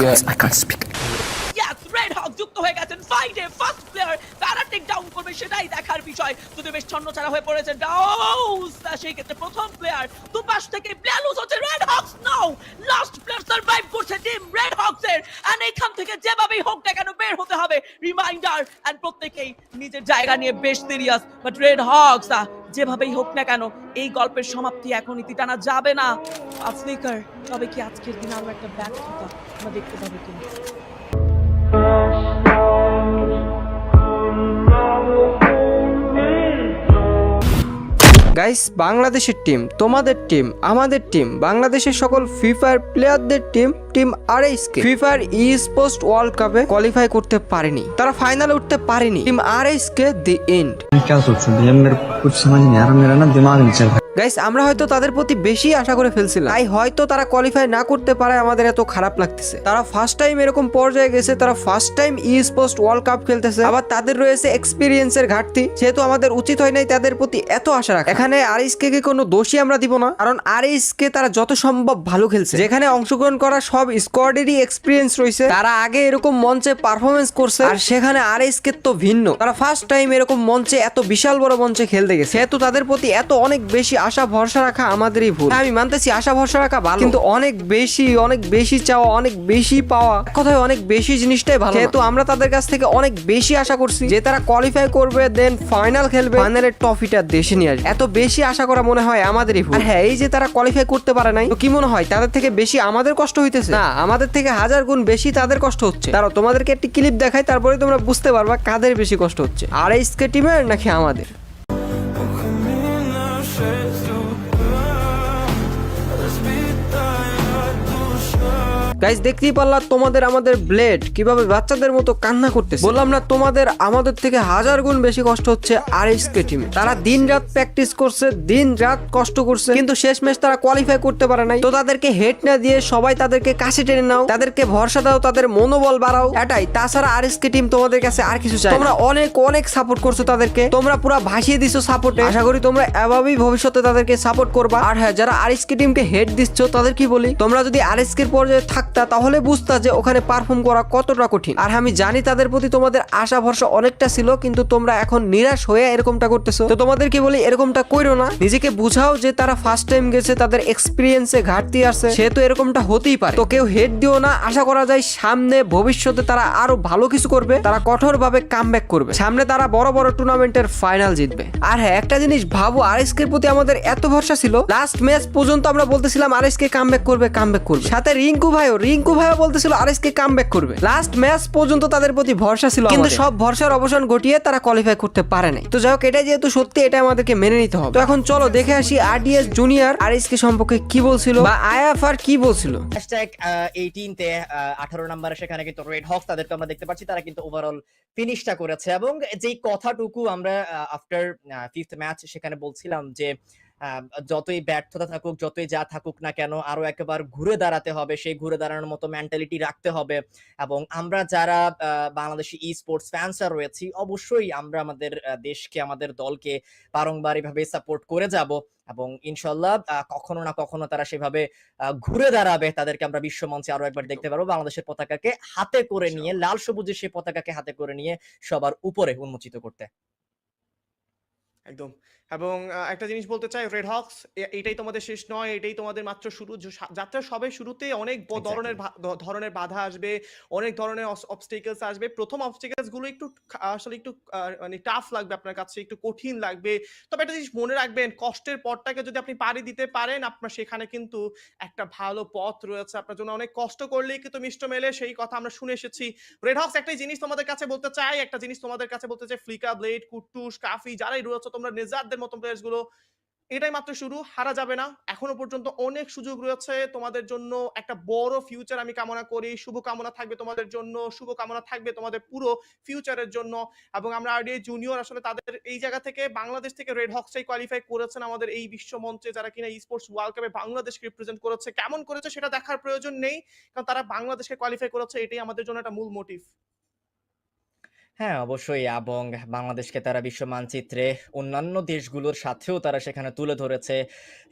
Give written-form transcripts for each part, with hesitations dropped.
Guys, I can't speak. Yes, Red Hawk যুক্ত হয়ে গেছেন ফাইটে ফার্স্ট প্লেয়ার কারা টেক ডাউন করবে সেটাই দেখার বিষয়। যদি বেশ ছন্নছাড়া হয়ে পড়েছে ডাউস, সেই ক্ষেত্রে প্রথম প্লেয়ার দুপাশ থেকে প্লেয়ার হচ্ছে রেড হকস। নাও লাস্ট প্লেয়ার সার্ভাইভ করছে টিম রেড হকস এর, এন্ড এইখান থেকে যেভাবেই হোক না কেন বের হতে হবে। রিমাইন্ডার এন্ড প্রত্যেকেই নিজের জায়গা নিয়ে বেশ সিরিয়াস, বাট রেড হকস যেভাবেই হোক না কেন এই গল্পের সমাপ্তি এখন ইতি টানা যাবে না। আফ্রিকার তবে কি আজকের দিন আরো একটা ব্যর্থতা আমরা দেখতে পাবো কিনা? গাইস, বাংলাদেশের টিম, তোমাদের টিম, আমাদের টিম, বাংলাদেশের সকল ফ্রি ফায়ার প্লেয়ারদের team, team RSK free fire esports world কাপে কোয়ালিফাই করতে পারেনি। তারা ফাইনালে উঠতে পারেনি। Team RSK the end. क्या सोच रहे हैं मेरे कुछ समझ नहीं आ रहा, मेरा ना दिमाग नहीं चल रहा। গাইস, আমরা হয়তো তাদের প্রতি বেশি আশা করে ফেলছিলাম, তাই হয়তো তারা কোয়ালিফাই না করতে পারে আমাদের এত খারাপ লাগতেছে। তারা ফার্স্ট টাইম এরকম পর্যায়ে গেছে, তারা ফার্স্ট টাইম ই স্পোর্টস ওয়ার্ল্ড কাপ খেলতেছে, আবার তাদের রয়েছে এক্সপিরিয়েন্সের ঘাটতি, যেহেতু আমাদের উচিত হয় নাই তাদের প্রতি এত আশা রাখা। এখানে আরএসকে কে কোনো দোষী আমরা দিব না, কারণ আরএসকে তারা যত সম্ভব ভালো খেলছে। যেখানে অংশগ্রহণ করা সব স্কোয়াডেরই এক্সপিরিয়েন্স রয়েছে, তারা আগে এরকম মঞ্চে পারফরমেন্স করছে, আর সেখানে আরএসকে তো ভিন্ন। তারা ফার্স্ট টাইম এরকম মঞ্চে, এত বিশাল বড় মঞ্চে খেলতে গেছে, সেহেতু তাদের প্রতি এত অনেক বেশি আশা ভরসা রাখা আমাদেরই ভুল। আমি মানতেছি আশা ভরসা রাখা ভালো, কিন্তু অনেক বেশি চাওয়া, অনেক বেশি পাওয়া, এক কথায় অনেক বেশি জিনিসটাই ভালো। যেহেতু আমরা তাদের কাছ থেকে অনেক বেশি আশা করছি যে তারা কোয়ালিফাই করবে, দেন ফাইনাল খেলবে, ফাইনালের ট্রফিটা দেশে নিয়ে আসবে, এত বেশি আশা করা মনে হয় আমাদেরই ভুল। আর হ্যাঁ, এই যে তারা কোয়ালিফাই করতে পারে নাই, তো কি মনে হয় তাদের থেকে বেশি আমাদের কষ্ট হইতেছে? না, আমাদের থেকে 1000 গুণ বেশি তাদের কষ্ট হচ্ছে। তারা তোমাদেরকে একটি ক্লিপ দেখাই, তারপরে তোমরা বুঝতে পারবা কাদের বেশি কষ্ট হচ্ছে, আরএসকে টিমের নাকি আমাদের। গাইস, দেখতেই পারলাম তোমাদের আমাদের ব্লেড কিভাবে বাচ্চাদের মতো কান্না করতেছে। বললাম না তোমাদের আমাদের থেকে 1000 গুণ বেশি কষ্ট হচ্ছে আরএসকে টিমে। তারা দিন রাত প্র্যাকটিস করছে, দিন রাত কষ্ট করছে, কিন্তু শেষ ম্যাচ তারা কোয়ালিফাই করতে পারে নাই। তো তাদেরকে হেট না দিয়ে সবাই তাদেরকে কাছে টেনে নাও, তাদেরকে ভরসা দাও, তাদের মনোবল বাড়াও, এটাই। তাছাড়া আরএসকে টিম তোমাদের কাছে আর কিছু চাই। তোমরা অনেক সাপোর্ট করছো তাদেরকে, তোমরা পুরো ভাসিয়ে দিছো সাপোর্টে। আশা করি তোমরা এভাবেই ভবিষ্যতে তাদেরকে সাপোর্ট করবা। আর হ্যাঁ, যারা আরএসকে টিমকে হেট দিচ্ছ তাদের কি বলি, তোমরা যদি আরএসকে এর পর্যায়ে তাহলে বুঝতা যে ওখানে পারফর্ম করা কতটা কঠিন। আর আমি জানি তাদের প্রতি তোমাদের আশা ভরসা অনেকটা ছিল, কিন্তু তোমরা এখন নিরাশ হয়ে এরকমটা করতেছো। তো তোমাদের কি বলি, এরকমটা কইরো না, নিজেকে বুঝাও যে তারা ফার্স্ট টাইম গেছে, তাদের এক্সপিরিয়েন্সে ঘাটতি আছে, সেহেতু এরকমটা হতেই পারে। তো কেউ হেড দিও না। আশা করা যায় সামনে ভবিষ্যতে তারা আরো ভালো কিছু করবে, তারা কঠোরভাবে কামব্যাক করবে, সামনে তারা বড় বড় টুর্নামেন্টের ফাইনাল জিতবে। আর হ্যাঁ, একটা জিনিস ভাবো, আরএসকে এর প্রতি আমাদের এত ভরসা ছিল, লাস্ট ম্যাচ পর্যন্ত আমরা বলতেছিলাম আরএসকে কামব্যাক করবে, সাথে রিঙ্কু ভাইও বলতেছিল আরএসকে কামব্যাক করবে। লাস্ট ম্যাচ পর্যন্ত তাদের প্রতি ভরসা ছিল, কিন্তু সব ভরসার অবসান ঘটিয়ে তারা কোয়ালিফাই করতে পারে নাই। তো যাই হোক, এটা যেহেতু সত্যি, এটা আমাদেরকে মেনে নিতে হবে। তো এখন চলো দেখে আসি আরডিএস জুনিয়র আরএসকে সম্পর্কে কি বলছিল, বা আইএফআর কি বলছিল। হ্যাশট্যাগ 18 তে 18 নম্বরে সেখানে কিন্তু রেড হকস তাদেরকে আমরা দেখতে পাচ্ছি, তারা কিন্তু ওভারঅল ফিনিশটা করেছে। এবং যেই কথাটুকু আমরা আফটার 5th ম্যাচ সেখানে বলছিলাম যে যতই ব্যর্থতা থাকুক, যতই যা থাকুক না কেন, আরো একবার ঘুরে দাঁড়াতে হবে, সেই ঘুরে দাঁড়ানোর মতো মেন্টালিটি রাখতে হবে। এবং আমরা যারা বাংলাদেশি ই স্পোর্টস ফ্যান্সরা রয়েছি, অবশ্যই আমরা আমাদের দেশকে, আমাদের দলকে বারংবার এভাবে সাপোর্ট করে যাব, এবং ইনশাল্লাহ কখনো না কখনো তারা সেভাবে ঘুরে দাঁড়াবে, তাদেরকে আমরা বিশ্ব মঞ্চে আরো একবার দেখতে পারবো বাংলাদেশের পতাকাকে হাতে করে নিয়ে, লাল সবুজের সেই পতাকাকে হাতে করে নিয়ে সবার উপরে উন্মোচিত করতে। একদম। এবং একটা জিনিস বলতে চাই, রেড হকস এটাই তোমাদের শেষ নয়, এটাই তোমাদের মাত্র শুরু। যাত্রা সবে শুরুতে অনেক ধরনের বাধা আসবে, অনেক ধরনের অবস্টেকলস আসবে। প্রথম অবস্টেকলস গুলো একটু আসলে একটু মানে টাফ লাগবে আপনার কাছে, একটু কঠিন লাগবে। তবে একটা জিনিস মনে রাখবেন, কষ্টের পথটাকে যদি আপনি পাড়ি দিতে পারেন, আপনার সেখানে কিন্তু একটা ভালো পথ রয়েছে। আপনার জন্য অনেক কষ্ট করলেই কিন্তু মিষ্ট মেলে, সেই কথা আমরা শুনে এসেছি। রেড হকস একটা জিনিস তোমাদের কাছে বলতে চাই, ফ্লিকা, ব্লেড, কুট্টুস, কাফি যারাই রয়েছে, তোমরা নেজারদের মতো প্লেয়ার্স গুলো, এটাই মাত্র শুরু, হারা যাবে না। এখনো পর্যন্ত অনেক সুযোগ রয়েছে তোমাদের জন্য, একটা বড় ফিউচার আমি কামনা করি। শুভকামনা থাকবে তোমাদের জন্য, শুভকামনা থাকবে তোমাদের পুরো ফিউচারের জন্য। এবং আমরা আরডিএ জুনিয়র আসলে তাদের এই জায়গা থেকে, বাংলাদেশ থেকে রেড হকসটাই কোয়ালিফাই করেছেন আমাদের এই বিশ্ব মঞ্চে, যারা কিনা ই স্পোর্টস ওয়ার্ল্ড কাপে বাংলাদেশকে রিপ্রেজেন্ট করেছে। কেমন করেছে সেটা দেখার প্রয়োজন নেই, কারণ তারা বাংলাদেশকে কোয়ালিফাই করেছে, এটাই আমাদের জন্য একটা মূল মোটিভ। হ্যাঁ, অবশ্যই, এবং বাংলাদেশকে তারা বিশ্ব মানচিত্রে অন্যান্য দেশগুলোর সাথেও তারা সেখানে তুলে ধরেছে,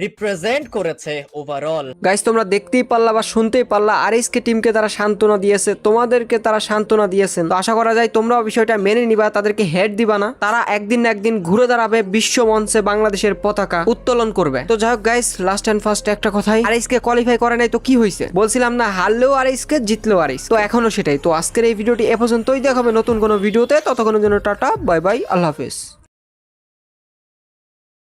রিপ্রেজেন্ট করেছে ওভারঅল। গাইস তোমরা দেখতেই পারলা বা শুনতেই পারলা আরএসকে টিমকে তারা সান্ত্বনা দিয়েছে, তোমাদেরকে তারা সান্ত্বনা দিয়েছেন। তো আশা করা যায় তোমরাও বিষয়টা মেনে নিবা, তাদেরকে হেড দিবা না। তারা একদিন না একদিন ঘুরে দাঁড়াবে, বিশ্ব মঞ্চে বাংলাদেশের পতাকা উত্তোলন করবে। তো যাই হোক গাইস, লাস্ট এন্ড ফার্স্ট একটা কথাই, আরএসকে কোয়ালিফাই করে নাই তো কি হয়েছে? বলছিলাম না হারলেও আরএসকে, জিতলেও আরএস, তো এখনো সেটাই। তো আজকের এই ভিডিওটি এ পর্যন্তই, দেখাবে নতুন কোনো ভিডিওতে, ততক্ষণের জন্য টাটা, বাই বাই, আল্লাহ হাফেজ।